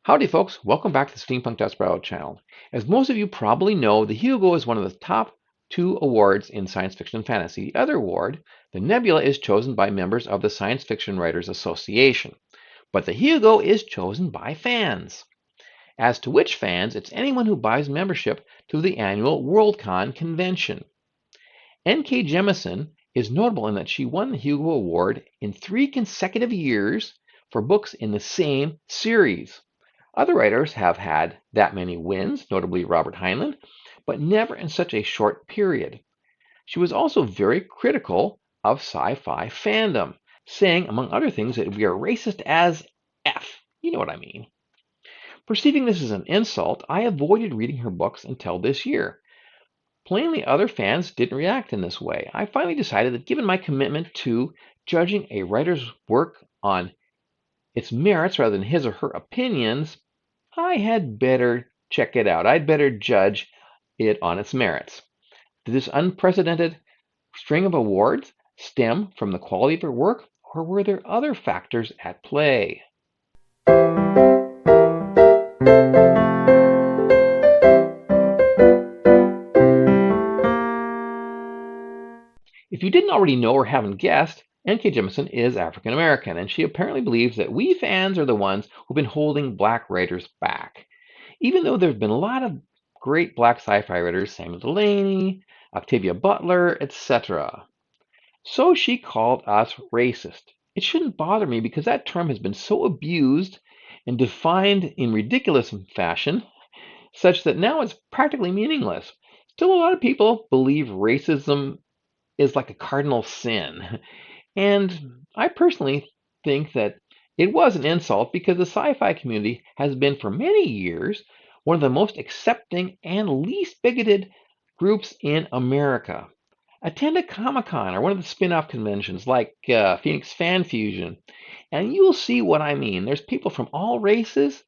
Howdy, folks. Welcome back to the Steampunk Desperado channel. As most of you probably know, the Hugo is one of the top two awards in science fiction and fantasy. The other award, the Nebula, is chosen by members of the Science Fiction Writers Association. But the Hugo is chosen by fans. As to which fans, it's anyone who buys membership to the annual Worldcon convention. N.K. Jemisin is notable in that she won the Hugo Award in 3 consecutive years for books in the same series. Other writers have had that many wins, notably Robert Heinlein, but never in such a short period. She was also very critical of sci-fi fandom, saying, among other things, that we are racist as F. You know what I mean. Perceiving this as an insult, I avoided reading her books until this year. Plainly, other fans didn't react in this way. I finally decided that given my commitment to judging a writer's work on its merits rather than his or her opinions, I had better check it out. I'd better judge it on its merits. Did this unprecedented string of awards stem from the quality of her work, or were there other factors at play? If you didn't already know or haven't guessed, N.K. Jemisin is African American, and she apparently believes that we fans are the ones who've been holding black writers back. Even though there's been a lot of great black sci-fi writers, Samuel Delany, Octavia Butler, etc. So she called us racist. It shouldn't bother me because that term has been so abused and defined in ridiculous fashion, such that now it's practically meaningless. Still, a lot of people believe racism is like a cardinal sin. And I personally think that it was an insult because the sci-fi community has been for many years one of the most accepting and least bigoted groups in America. Attend a Comic-Con or one of the spin-off conventions like Phoenix Fan Fusion, and you'll see what I mean. There's people from all races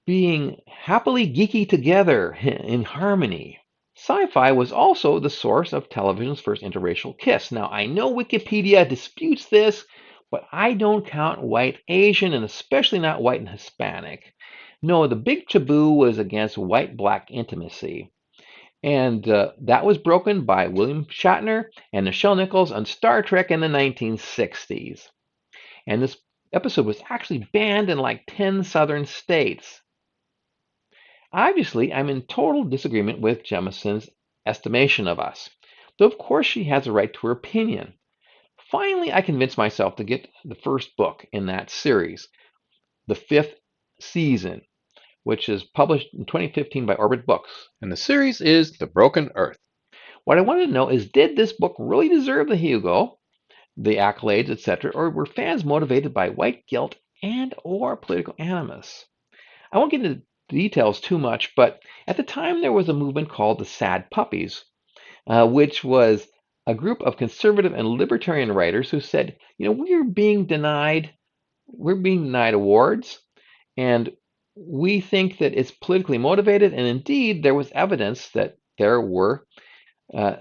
being happily geeky together in harmony. Sci-fi was also the source of television's first interracial kiss. Now, I know Wikipedia disputes this, but I don't count white Asian, and especially not white and Hispanic. No, the big taboo was against white-black intimacy. And that was broken by William Shatner and Nichelle Nichols on Star Trek in the 1960s. And this episode was actually banned in like 10 southern states. Obviously, I'm in total disagreement with Jemisin's estimation of us, though of course she has a right to her opinion. Finally, I convinced myself to get the first book in that series, the 5th season, which is published in 2015 by Orbit Books, and the series is The Broken Earth. What I wanted to know is, did this book really deserve the Hugo, the accolades, etc., or were fans motivated by white guilt and or political animus? I won't get into details too much, but at the time there was a movement called the Sad Puppies, which was a group of conservative and libertarian writers who said, we're being denied awards, and we think that it's politically motivated. And indeed, there was evidence that there were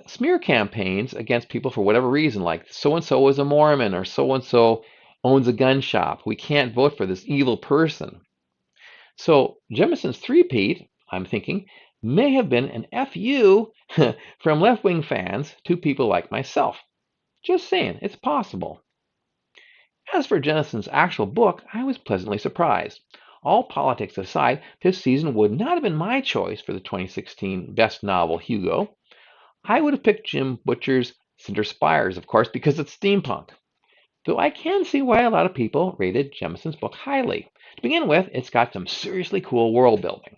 smear campaigns against people for whatever reason, like so and so is a Mormon or so and so owns a gun shop. We can't vote for this evil person. So Jemisin's three-peat, I'm thinking, may have been an FU from left-wing fans to people like myself. Just saying, it's possible. As for Jemisin's actual book, I was pleasantly surprised. All politics aside, this season would not have been my choice for the 2016 Best Novel Hugo. I would have picked Jim Butcher's Cinder Spires, of course, because it's steampunk. Though I can see why a lot of people rated Jemisin's book highly. To begin with, it's got some seriously cool world building.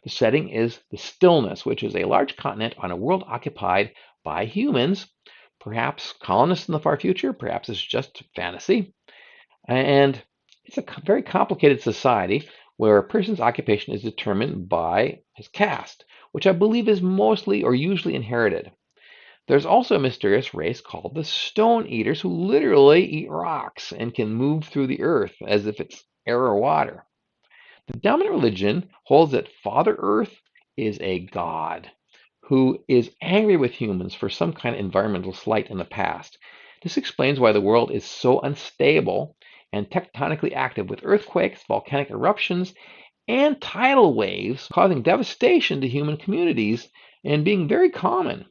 The setting is the Stillness, which is a large continent on a world occupied by humans, perhaps colonists in the far future, perhaps it's just fantasy. And it's a very complicated society where a person's occupation is determined by his caste, which I believe is mostly or usually inherited. There's also a mysterious race called the Stone Eaters who literally eat rocks and can move through the earth as if it's air or water. The dominant religion holds that Father Earth is a god who is angry with humans for some kind of environmental slight in the past. This explains why the world is so unstable and tectonically active with earthquakes, volcanic eruptions, and tidal waves, causing devastation to human communities and being very common.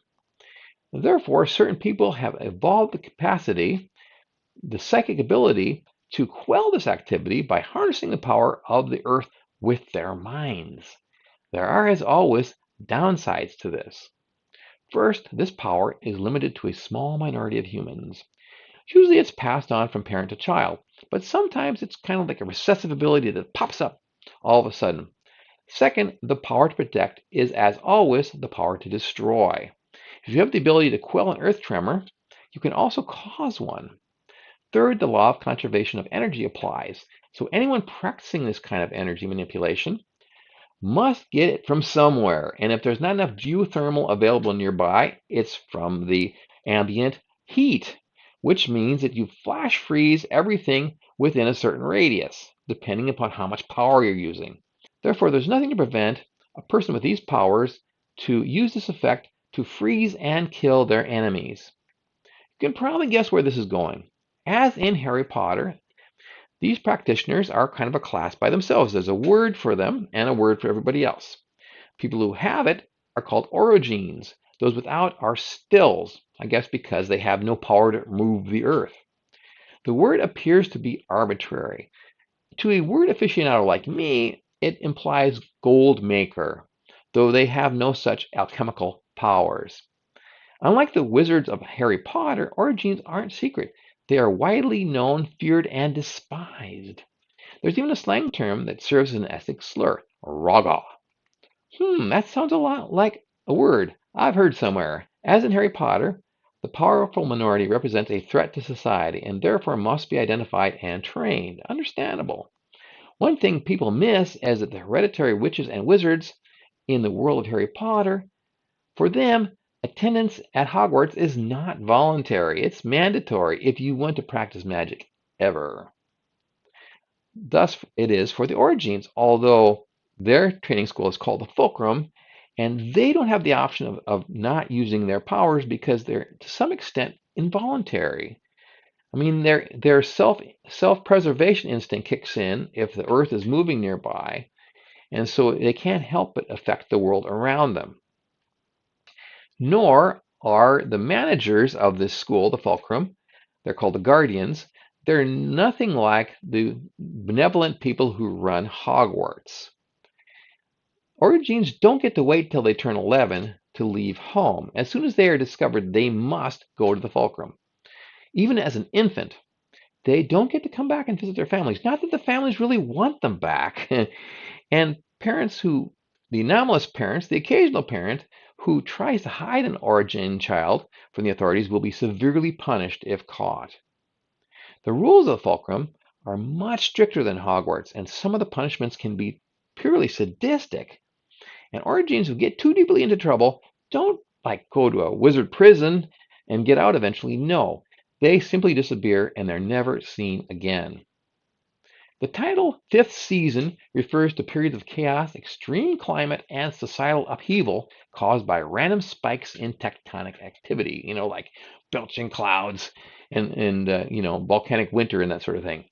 Therefore, certain people have evolved the capacity, the psychic ability, to quell this activity by harnessing the power of the earth with their minds. There are, as always, downsides to this. First, this power is limited to a small minority of humans. Usually it's passed on from parent to child, but sometimes it's kind of like a recessive ability that pops up all of a sudden. Second, the power to protect is, as always, the power to destroy. If you have the ability to quell an earth tremor, you can also cause one. Third, the law of conservation of energy applies. So anyone practicing this kind of energy manipulation must get it from somewhere. And if there's not enough geothermal available nearby, it's from the ambient heat, which means that you flash freeze everything within a certain radius, depending upon how much power you're using. Therefore, there's nothing to prevent a person with these powers to use this effect to freeze and kill their enemies. You can probably guess where this is going. As in Harry Potter, these practitioners are kind of a class by themselves. There's a word for them and a word for everybody else. People who have it are called orogenes. Those without are stills, I guess because they have no power to move the earth. The word appears to be arbitrary. To a word aficionado like me, it implies gold maker, though they have no such alchemical powers. Unlike the wizards of Harry Potter, orogenes aren't secret. They are widely known, feared, and despised. There's even a slang term that serves as an ethnic slur, raga. That sounds a lot like a word I've heard somewhere. As in Harry Potter, the powerful minority represents a threat to society and therefore must be identified and trained. Understandable. One thing people miss is that the hereditary witches and wizards in the world of Harry Potter, for them, attendance at Hogwarts is not voluntary. It's mandatory if you want to practice magic ever. Thus, it is for the Orogenes, although their training school is called the Fulcrum, and they don't have the option of not using their powers because they're to some extent involuntary. I mean, their self-preservation instinct kicks in if the Earth is moving nearby, and so they can't help but affect the world around them. Nor are the managers of this school, the Fulcrum, they're called the Guardians, they're nothing like the benevolent people who run Hogwarts. Orogenes don't get to wait till they turn 11 to leave home. As soon as they are discovered, they must go to the Fulcrum. Even as an infant, they don't get to come back and visit their families. Not that the families really want them back. And parents who, the anomalous parents, the occasional parent who tries to hide an Orogene child from the authorities will be severely punished if caught. The rules of the Fulcrum are much stricter than Hogwarts, and some of the punishments can be purely sadistic. And Orogenes who get too deeply into trouble don't like go to a wizard prison and get out eventually. No, they simply disappear and they're never seen again. The title fifth season refers to periods of chaos, extreme climate, and societal upheaval caused by random spikes in tectonic activity, like belching clouds and volcanic winter and that sort of thing.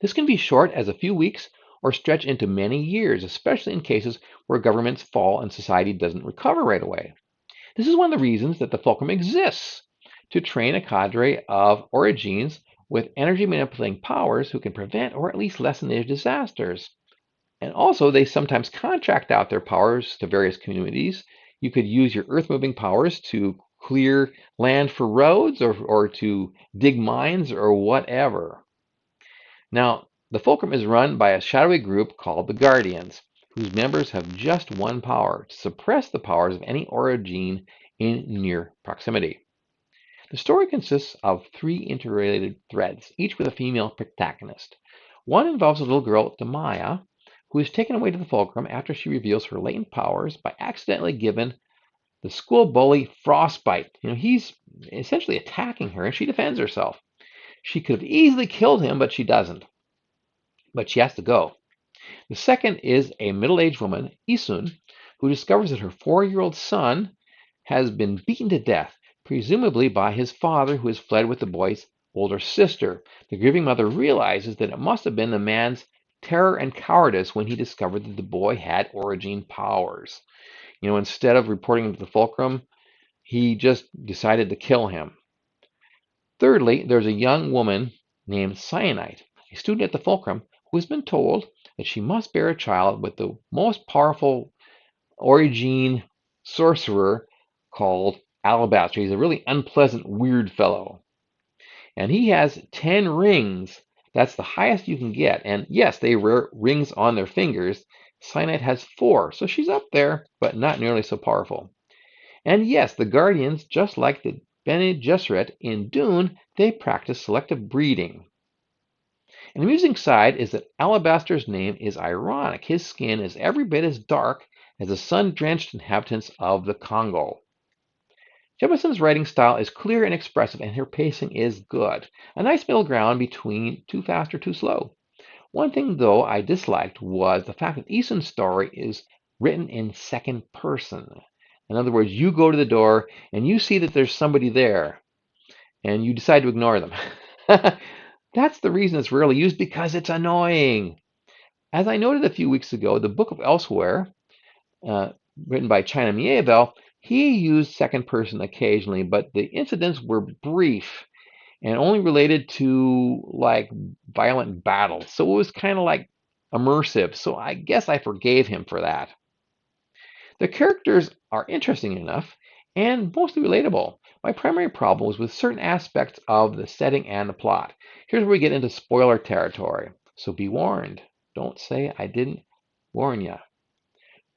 This can be short as a few weeks or stretch into many years, especially in cases where governments fall and society doesn't recover right away. This is one of the reasons that the Fulcrum exists, to train a cadre of Orogenes with energy manipulating powers who can prevent or at least lessen their disasters. And also, they sometimes contract out their powers to various communities. You could use your earth moving powers to clear land for roads or to dig mines or whatever. Now, the Fulcrum is run by a shadowy group called the Guardians, whose members have just one power: to suppress the powers of any Orogene in near proximity. The story consists of 3 interrelated threads, each with a female protagonist. One involves a little girl, Demaya, who is taken away to the Fulcrum after she reveals her latent powers by accidentally giving the school bully frostbite. He's essentially attacking her, and she defends herself. She could have easily killed him, but she doesn't. But she has to go. The second is a middle-aged woman, Isun, who discovers that her 4-year-old son has been beaten to death, presumably by his father, who has fled with the boy's older sister. The grieving mother realizes that it must have been the man's terror and cowardice when he discovered that the boy had origin powers. Instead of reporting him to the fulcrum, he just decided to kill him. Thirdly, there's a young woman named Cyanide, a student at the fulcrum, who has been told that she must bear a child with the most powerful origin sorcerer called Alabaster. He's a really unpleasant, weird fellow. And he has 10 rings. That's the highest you can get. And yes, they wear rings on their fingers. Cyanide has 4, so she's up there, but not nearly so powerful. And yes, the Guardians, just like the Bene Gesserit in Dune, they practice selective breeding. An amusing side is that Alabaster's name is ironic. His skin is every bit as dark as the sun-drenched inhabitants of the Congo. Jemisin's writing style is clear and expressive, and her pacing is good. A nice middle ground between too fast or too slow. One thing, though, I disliked was the fact that Eason's story is written in second person. In other words, you go to the door and you see that there's somebody there, and you decide to ignore them. That's the reason it's rarely used, because it's annoying. As I noted a few weeks ago, the Book of Elsewhere, written by China Miéville, he used second person occasionally, but the incidents were brief and only related to like violent battles. So it was kind of like immersive. So I guess I forgave him for that. The characters are interesting enough and mostly relatable. My primary problem was with certain aspects of the setting and the plot. Here's where we get into spoiler territory. So be warned. Don't say I didn't warn you.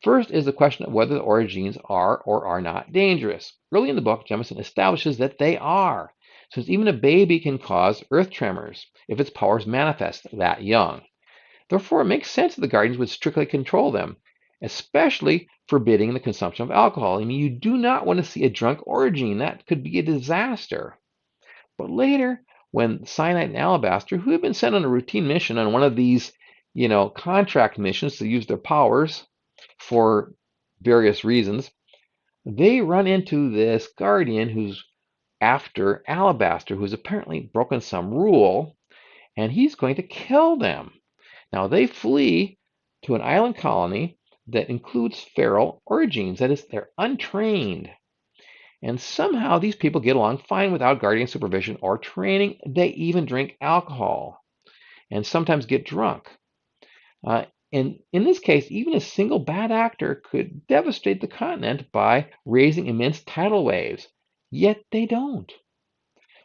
First is the question of whether the origins are or are not dangerous. Early in the book, Jemisin establishes that they are, since even a baby can cause earth tremors if its powers manifest that young. Therefore, it makes sense that the Guardians would strictly control them, especially forbidding the consumption of alcohol. I mean, you do not want to see a drunk origin. That could be a disaster. But later, when Cyanide and Alabaster, who have been sent on a routine mission on one of these, contract missions to use their powers for various reasons, they run into this Guardian who's after Alabaster, who's apparently broken some rule, and he's going to kill them. Now, they flee to an island colony that includes feral origins. That is, they're untrained. And somehow these people get along fine without Guardian supervision or training. They even drink alcohol and sometimes get drunk. And in this case, even a single bad actor could devastate the continent by raising immense tidal waves. Yet they don't.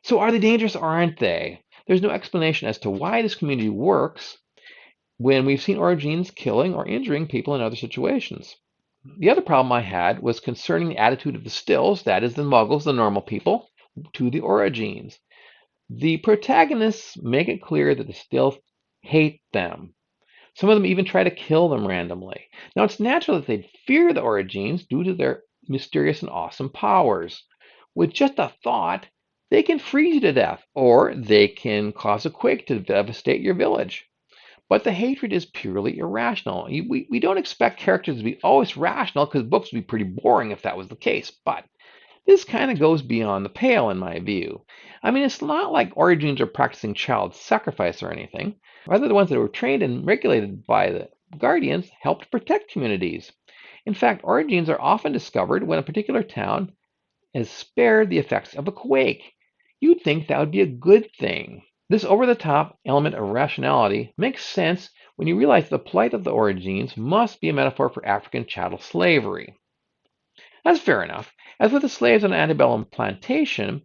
So are they dangerous or aren't they? There's no explanation as to why this community works when we've seen origins killing or injuring people in other situations. The other problem I had was concerning the attitude of the stills, that is, the muggles, the normal people, to the origins. The protagonists make it clear that the stills hate them. Some of them even try to kill them randomly. Now, it's natural that they'd fear the origins due to their mysterious and awesome powers. With just a thought, they can freeze you to death, or they can cause a quake to devastate your village. But the hatred is purely irrational. We don't expect characters to be always rational, because books would be pretty boring if that was the case. But this kind of goes beyond the pale, in my view. I mean, it's not like origins are practicing child sacrifice or anything. Rather, the ones that were trained and regulated by the Guardians helped protect communities. In fact, origins are often discovered when a particular town is spared the effects of a quake. You'd think that would be a good thing. This over-the-top element of rationality makes sense when you realize the plight of the origins must be a metaphor for African chattel slavery. That's fair enough. As with the slaves on an antebellum plantation,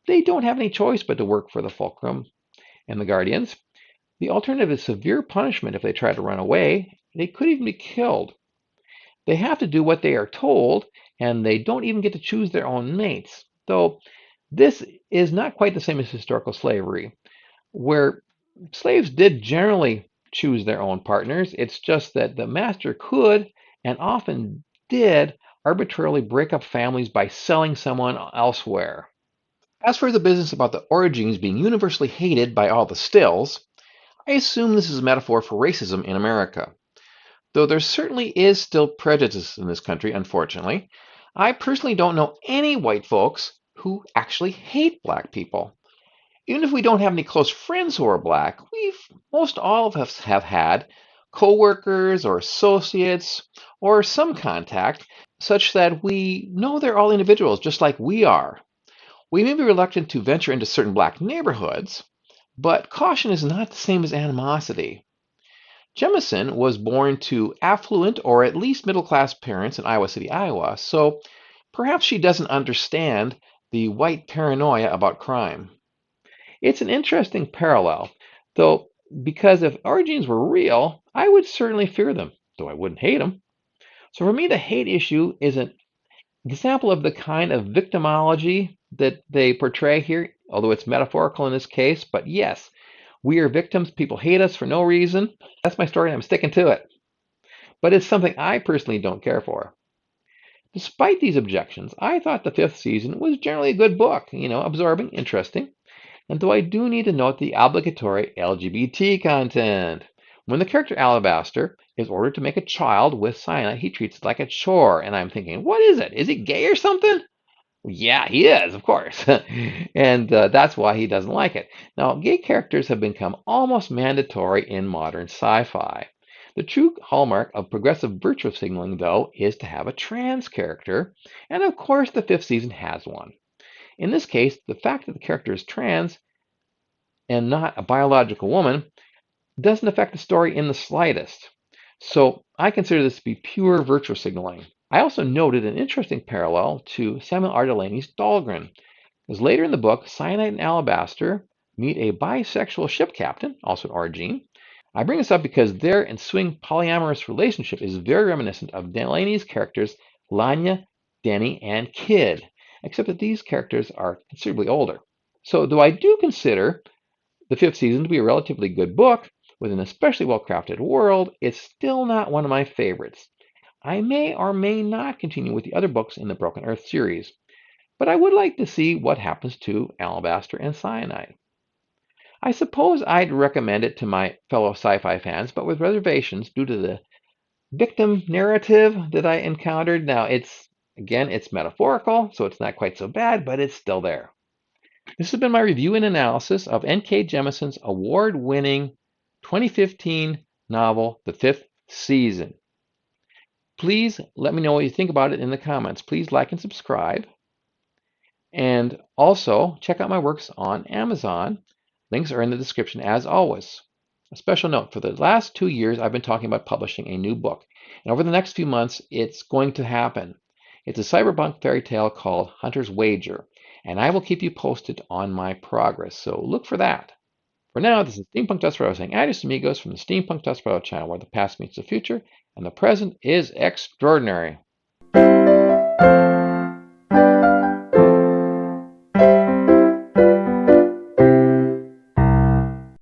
they don't have any choice but to work for the fulcrum and the Guardians. The alternative is severe punishment if they try to run away. They could even be killed. They have to do what they are told, and they don't even get to choose their own mates. Though this is not quite the same as historical slavery, where slaves did generally choose their own partners. It's just that the master could, and often did, arbitrarily break up families by selling someone elsewhere. As for the business about the origins being universally hated by all the stills, I assume this is a metaphor for racism in America. Though there certainly is still prejudice in this country, unfortunately, I personally don't know any white folks who actually hate black people. Even if we don't have any close friends who are Black, most all of us have had coworkers or associates or some contact such that we know they're all individuals just like we are. We may be reluctant to venture into certain Black neighborhoods, but caution is not the same as animosity. Jemisin was born to affluent or at least middle class parents in Iowa City, Iowa, so perhaps she doesn't understand the white paranoia about crime. It's an interesting parallel, though, because if our genes were real, I would certainly fear them, though I wouldn't hate them. So for me, the hate issue is an example of the kind of victimology that they portray here, although it's metaphorical in this case. But yes, we are victims. People hate us for no reason. That's my story, and I'm sticking to it. But it's something I personally don't care for. Despite these objections, I thought the fifth season was generally a good book, absorbing, interesting. And though I do need to note the obligatory LGBT content. When the character Alabaster is ordered to make a child with cyanide, he treats it like a chore. And I'm thinking, what is it? Is he gay or something? Yeah, he is, of course. And that's why he doesn't like it. Now, gay characters have become almost mandatory in modern sci fi. The true hallmark of progressive virtue signaling, though, is to have a trans character. And of course, the fifth season has one. In this case, the fact that the character is trans and not a biological woman doesn't affect the story in the slightest. So I consider this to be pure virtue signaling. I also noted an interesting parallel to Samuel R. Delaney's Dahlgren, because later in the book, Cyanide and Alabaster meet a bisexual ship captain, also Argene. I bring this up because their ensuing polyamorous relationship is very reminiscent of Delaney's characters Lanya, Denny, and Kid, except that these characters are considerably older. So though I do consider the fifth season to be a relatively good book with an especially well crafted world, it's still not one of my favorites. I may or may not continue with the other books in the Broken Earth series, but I would like to see what happens to Alabaster and Cyanide. I suppose I'd recommend it to my fellow sci fi fans, but with reservations due to the victim narrative that I encountered. Now, it's metaphorical, so it's not quite so bad, but it's still there. This has been my review and analysis of N.K. Jemisin's award-winning 2015 novel, The Fifth Season. Please let me know what you think about it in the comments. Please like and subscribe. And also check out my works on Amazon. Links are in the description as always. A special note, for the last 2 years, I've been talking about publishing a new book. And over the next few months, it's going to happen. It's a cyberpunk fairy tale called Hunter's Wager, and I will keep you posted on my progress, so look for that. For now, this is Steampunk Desperado saying adios amigos from the Steampunk Desperado channel, where the past meets the future and the present is extraordinary.